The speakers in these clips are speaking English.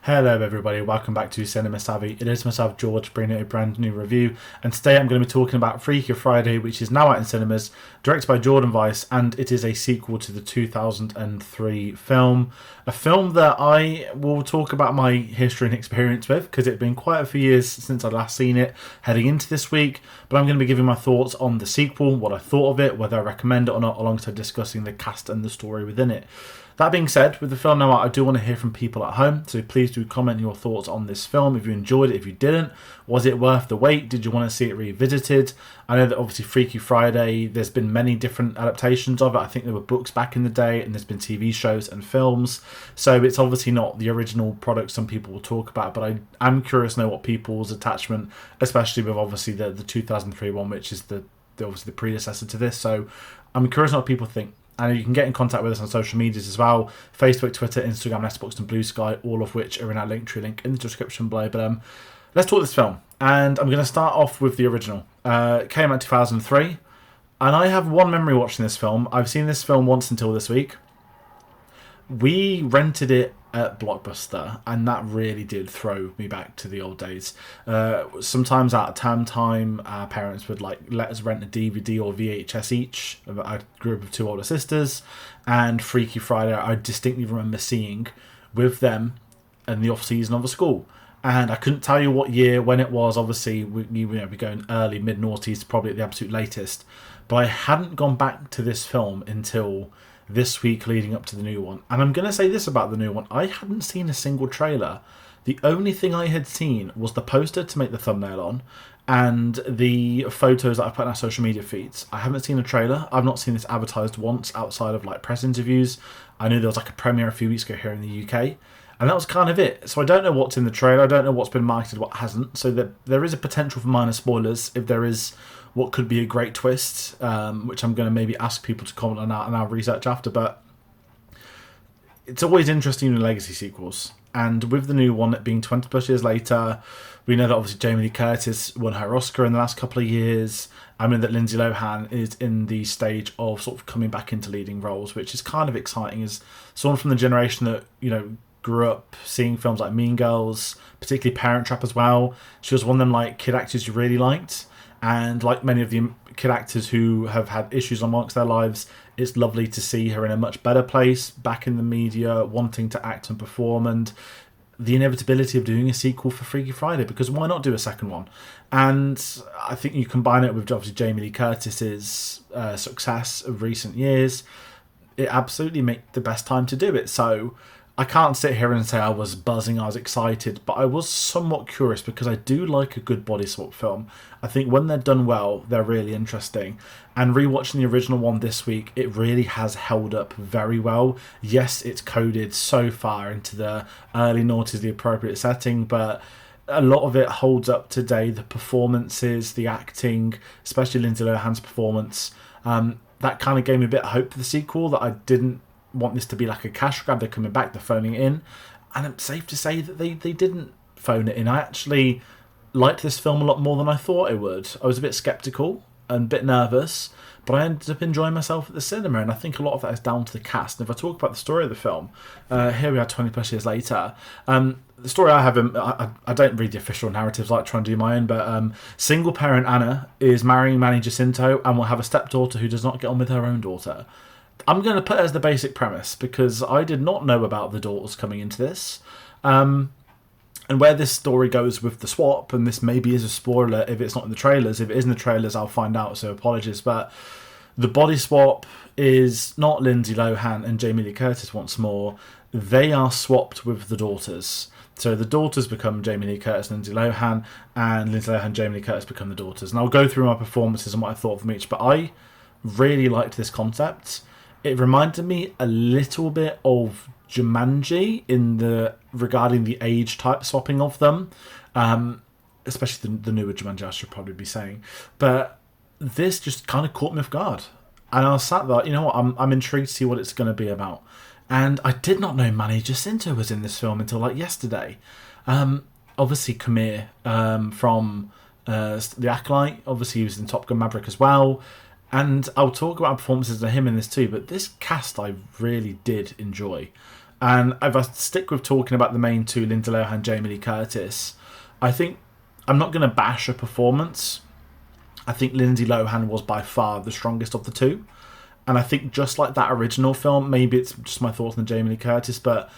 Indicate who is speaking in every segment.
Speaker 1: Hello everybody, welcome back to Cinema Savvy. It is myself, George, bringing a brand new review, and today I'm going to be talking about Freakier Friday, which is now out in cinemas, directed by Jordan Weiss, and it is a sequel to the 2003 film. A film that I will talk about my history and experience with, because it's been quite a few years since I'd last seen it, heading into this week, but I'm going to be giving my thoughts on the sequel, what I thought of it, whether I recommend it or not, alongside discussing the cast and the story within it. That being said, with the film now out, I do want to hear from people at home, so please do comment your thoughts on this film, if you enjoyed it, if you didn't. Was it worth the wait? Did you want to see it revisited? I know that obviously Freaky Friday, there's been many different adaptations of it. I think there were books back in the day, and there's been TV shows and films, so it's obviously not the original product some people will talk about, but I am curious to know what people's attachment, especially with obviously the 2003 one, which is obviously the predecessor to this, so I'm curious what people think. And you can get in contact with us on social medias as well. Facebook, Twitter, Instagram, Letterboxd and Blue Sky, all of which are in our Linktree link in the description below. But let's talk this film. And I'm going to start off with the original. It came out in 2003. And I have one memory watching this film. I've seen this film once until this week. We rented it at Blockbuster, and that really did throw me back to the old days. Sometimes at term time, our parents would let us rent a DVD or VHS each. I grew up with two older sisters, and Freaky Friday I distinctly remember seeing with them in the off season of a school. And I couldn't tell you what year, when it was. Obviously, we're going early, mid-noughties, probably at the absolute latest. But I hadn't gone back to this film until this week leading up to the new one. And I'm going to say this about the new one. I hadn't seen a single trailer. The only thing I had seen was the poster to make the thumbnail on and the photos that I put in our social media feeds. I haven't seen a trailer. I've not seen this advertised once outside of press interviews. I knew there was a premiere a few weeks ago here in the UK. And that was kind of it. So I don't know what's in the trailer. I don't know what's been marketed, what hasn't. So there is a potential for minor spoilers if there is what could be a great twist, which I'm going to maybe ask people to comment on and I'll research after. But it's always interesting in legacy sequels. And with the new one, it being 20 plus years later, we know that obviously Jamie Lee Curtis won her Oscar in the last couple of years. I mean that Lindsay Lohan is in the stage of sort of coming back into leading roles, which is kind of exciting as someone from the generation that, grew up seeing films like Mean Girls, particularly Parent Trap as well. She was one of them kid actors you really liked. And like many of the kid actors who have had issues amongst their lives, it's lovely to see her in a much better place, back in the media, wanting to act and perform, and the inevitability of doing a sequel for Freaky Friday, because why not do a second one? And I think you combine it with obviously Jamie Lee Curtis's success of recent years, it absolutely makes the best time to do it. So I can't sit here and say I was buzzing, I was excited, but I was somewhat curious because I do like a good body swap film. I think when they're done well, they're really interesting. And rewatching the original one this week, it really has held up very well. Yes, it's coded so far into the early noughties, the appropriate setting, but a lot of it holds up today. The performances, the acting, especially Lindsay Lohan's performance, that kind of gave me a bit of hope for the sequel, that I didn't want this to be like a cash grab. They're coming back, they're phoning it in, and it's safe to say that they didn't phone it in. I actually liked this film a lot more than I thought I would. I was a bit sceptical and a bit nervous, but I ended up enjoying myself at the cinema, and I think a lot of that is down to the cast. And if I talk about the story of the film, here we are 20 plus years later. The story I have, I don't read the official narratives, I like trying to do my own, but single parent Anna is marrying Manny Jacinto and will have a stepdaughter who does not get on with her own daughter. I'm going to put it as the basic premise because I did not know about the daughters coming into this. And where this story goes with the swap, and this maybe is a spoiler if it's not in the trailers. If it is in the trailers, I'll find out, so apologies. But the body swap is not Lindsay Lohan and Jamie Lee Curtis once more. They are swapped with the daughters. So the daughters become Jamie Lee Curtis and Lindsay Lohan, and Lindsay Lohan and Jamie Lee Curtis become the daughters. And I'll go through my performances and what I thought of them each, but I really liked this concept. It reminded me a little bit of Jumanji regarding the age type swapping of them, especially the newer Jumanji, I should probably be saying. But this just kind of caught me off guard, and I was sat there, I'm intrigued to see what it's going to be about. And I did not know Manny Jacinto was in this film until yesterday. Obviously, Kamir from The Acolyte. Obviously, he was in Top Gun Maverick as well. And I'll talk about performances of him in this too, but this cast I really did enjoy. And if I stick with talking about the main two, Lindsay Lohan, Jamie Lee Curtis, I think I'm not going to bash her performance. I think Lindsay Lohan was by far the strongest of the two. And I think just like that original film, maybe it's just my thoughts on Jamie Lee Curtis, but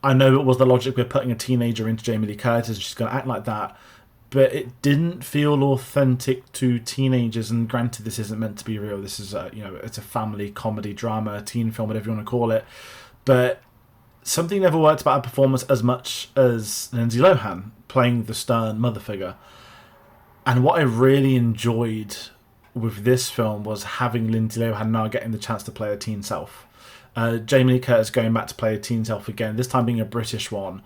Speaker 1: I know it was the logic we're putting a teenager into Jamie Lee Curtis, she's going to act like that. But it didn't feel authentic to teenagers. And granted, this isn't meant to be real. This is it's a family comedy drama, teen film, whatever you want to call it. But something never worked about her performance as much as Lindsay Lohan playing the stern mother figure. And what I really enjoyed with this film was having Lindsay Lohan now getting the chance to play her teen self. Jamie Lee Curtis going back to play a teen self again, this time being a British one.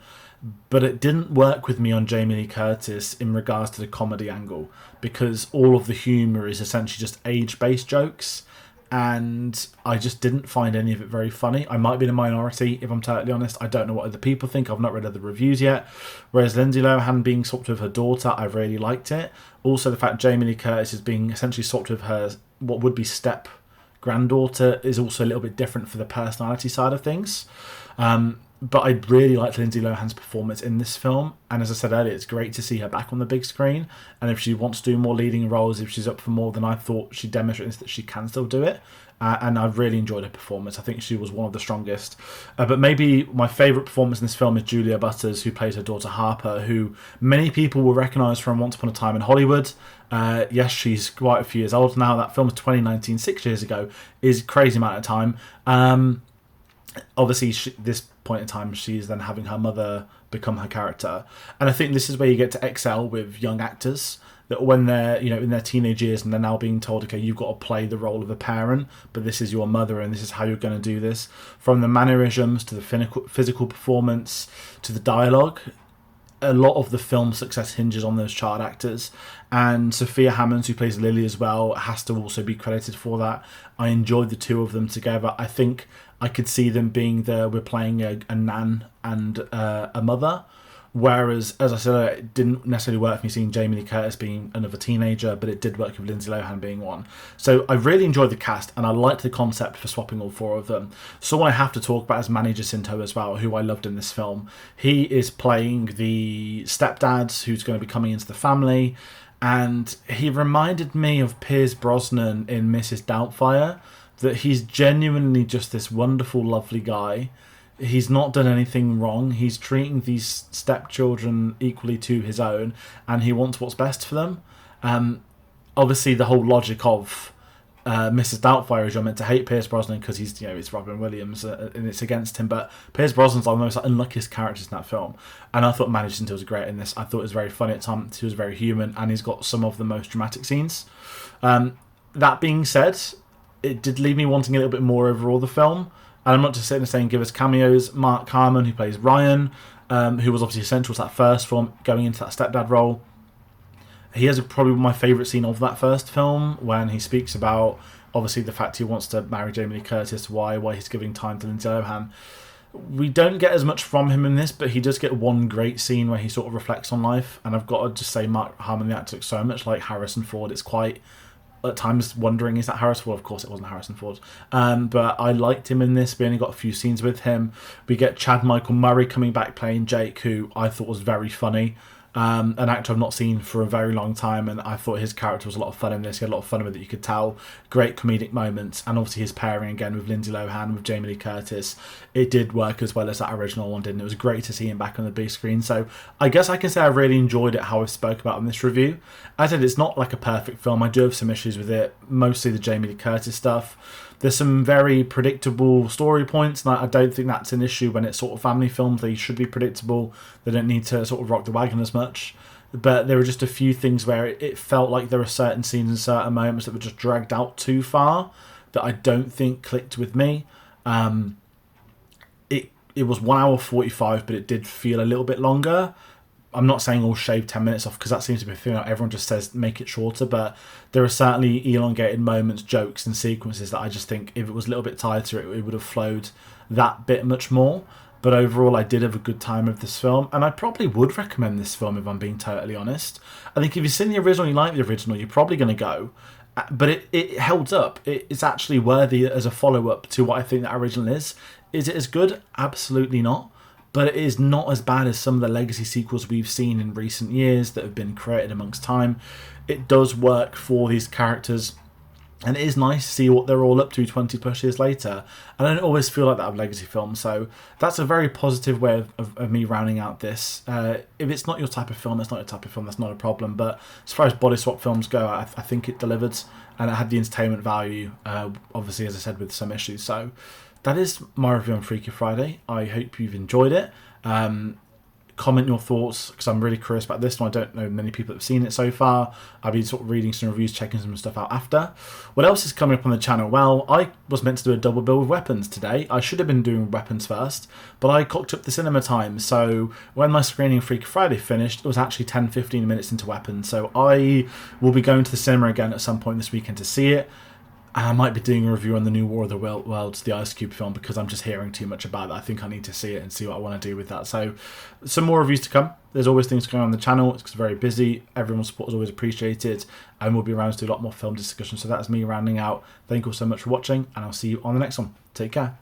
Speaker 1: But it didn't work with me on Jamie Lee Curtis in regards to the comedy angle, because all of the humour is essentially just age-based jokes, and I just didn't find any of it very funny. I might be in a minority, if I'm totally honest. I don't know what other people think. I've not read other reviews yet. Whereas Lindsay Lohan being swapped with her daughter, I really liked it. Also, the fact Jamie Lee Curtis is being essentially swapped with her, what would be step granddaughter, is also a little bit different for the personality side of things. But I really liked Lindsay Lohan's performance in this film. And as I said earlier, it's great to see her back on the big screen. And if she wants to do more leading roles, if she's up for more, then I thought she demonstrated that she can still do it. And I've really enjoyed her performance. I think she was one of the strongest. But maybe my favourite performance in this film is Julia Butters, who plays her daughter Harper, who many people will recognise from Once Upon a Time in Hollywood. Yes, she's quite a few years old now. That film was 2019, 6 years ago, is a crazy amount of time. Obviously, this point in time, she's then having her mother become her character. And I think this is where you get to excel with young actors, that when they're in their teenage years and they're now being told, okay, you've got to play the role of a parent, but this is your mother and this is how you're going to do this. From the mannerisms to the physical performance to the dialogue, a lot of the film's success hinges on those child actors. And Sophia Hammonds, who plays Lily as well, has to also be credited for that. I enjoyed the two of them together. I think I could see them being we're playing a nan and a mother. Whereas, as I said, it didn't necessarily work for me seeing Jamie Lee Curtis being another teenager, but it did work with Lindsay Lohan being one. So I really enjoyed the cast, and I liked the concept for swapping all four of them. Someone I have to talk about is Manny Jacinto as well, who I loved in this film. He is playing the stepdad who's going to be coming into the family, and he reminded me of Pierce Brosnan in Mrs. Doubtfire, that he's genuinely just this wonderful, lovely guy. He's not done anything wrong. He's treating these stepchildren equally to his own, and he wants what's best for them. Obviously, the whole logic of Mrs. Doubtfire is you're meant to hate Pierce Brosnan because he's, it's Robin Williams and it's against him. But Pierce Brosnan's one of the most unluckiest characters in that film, and I thought Manny Jacinto was great in this. I thought it was very funny at times. He was very human, and he's got some of the most dramatic scenes. That being said, it did leave me wanting a little bit more overall the film. And I'm not just sitting there saying give us cameos. Mark Carman, who plays Ryan, who was obviously essential to that first film, going into that stepdad role. He has probably my favourite scene of that first film, when he speaks about, obviously, the fact he wants to marry Jamie Lee Curtis, why he's giving time to Lindsay Lohan. We don't get as much from him in this, but he does get one great scene where he sort of reflects on life. And I've got to just say, Mark Harmon, the actor, looks so much like Harrison Ford. It's quite, at times, wondering, is that Harrison Ford? Of course it wasn't Harrison Ford. But I liked him in this. We only got a few scenes with him. We get Chad Michael Murray coming back playing Jake, who I thought was very funny. An actor I've not seen for a very long time, and I thought his character was a lot of fun in this. He had a lot of fun with it, you could tell. Great comedic moments, and obviously his pairing again with Lindsay Lohan, with Jamie Lee Curtis, it did work as well as that original one did, and it was great to see him back on the big screen. So I guess I can say I really enjoyed it, how I spoke about in this review. As I said, it's not like a perfect film. I do have some issues with it, mostly the Jamie Lee Curtis stuff. There's some very predictable story points, and I don't think that's an issue when it's sort of family films. They should be predictable. They don't need to sort of rock the wagon as much. But there were just a few things where it felt like there were certain scenes and certain moments that were just dragged out too far that I don't think clicked with me. It was 1 hour 45, but it did feel a little bit longer. I'm not saying all shave 10 minutes off, because that seems to be a thing. Everyone just says make it shorter, but there are certainly elongated moments, jokes and sequences that I just think if it was a little bit tighter, it would have flowed that bit much more. But overall, I did have a good time with this film, and I probably would recommend this film if I'm being totally honest. I think if you've seen the original and you like the original, you're probably going to go. But it held up. It's actually worthy as a follow-up to what I think that original is. Is it as good? Absolutely not. But it is not as bad as some of the legacy sequels we've seen in recent years that have been created amongst time. It does work for these characters, and it is nice to see what they're all up to 20 plus years later. And I don't always feel like that with legacy films, so that's a very positive way of me rounding out this. If it's not your type of film, it's not your type of film, that's not a problem. But as far as body swap films go, I think it delivered, and it had the entertainment value, obviously, as I said, with some issues. So that is my review on Freakier Friday. I hope you've enjoyed it. Comment your thoughts, because I'm really curious about this one. I don't know many people that have seen it so far. I've been sort of reading some reviews, checking some stuff out after. What else is coming up on the channel? Well, I was meant to do a double bill with Weapons today. I should have been doing Weapons first, but I cocked up the cinema time. So when my screening of Freakier Friday finished, it was actually 10-15 minutes into Weapons. So I will be going to the cinema again at some point this weekend to see it. And I might be doing a review on the new War of the Worlds, the Ice Cube film, because I'm just hearing too much about it. I think I need to see it and see what I want to do with that. So some more reviews to come. There's always things going on the channel. It's very busy. Everyone's support is always appreciated. And we'll be around to do a lot more film discussions. So that's me rounding out. Thank you all so much for watching, and I'll see you on the next one. Take care.